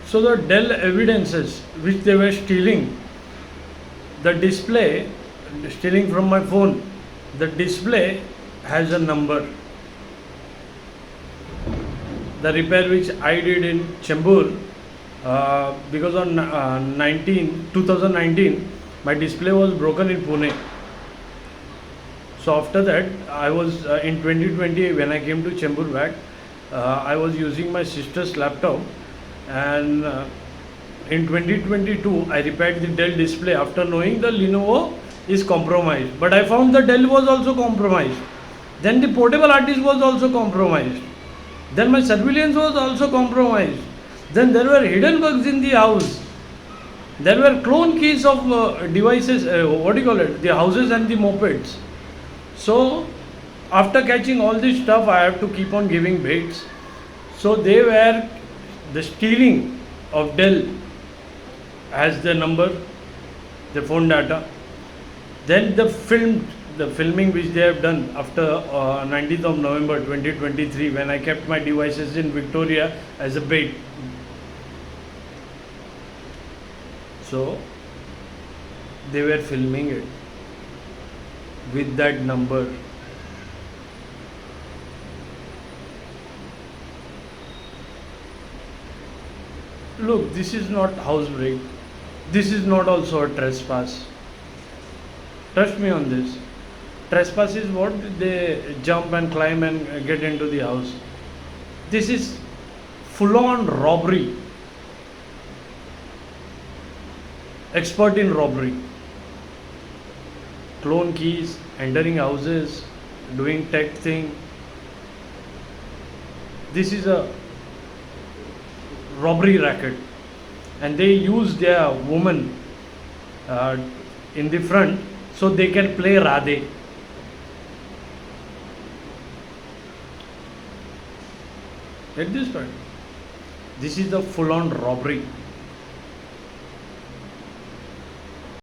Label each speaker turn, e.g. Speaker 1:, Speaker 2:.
Speaker 1: So the Dell evidences which they were stealing, the display, stealing from my phone, the display has a number. The repair which I did in Chembur, because on 2019 my display was broken in Pune. So after that I was in 2020 when I came to Chembur back, I was using my sister's laptop, and in 2022 I repaired the Dell display after knowing the Lenovo is compromised, but I found the Dell was also compromised, then the portable hard disk was also compromised, then my surveillance was also compromised, then there were hidden bugs in the house, there were clone keys of devices, what do you call it, the houses and the mopeds. So after catching all this stuff I have to keep on giving baits. So they were the stealing of Dell as the number, the phone data. Then the filming which they have done after 19th of November 2023 when I kept my devices in Victoria as a bait. So they were filming it with that number. Look, this is not housebreak. This is not also a trespass. Trust me on this. Trespass is what they jump and climb and get into the house. This is full on robbery. Expert in robbery. Clone keys, entering houses, doing tech thing. This is a robbery racket, and they use their woman in the front so they can play Radhe. At this point, this is the full on robbery.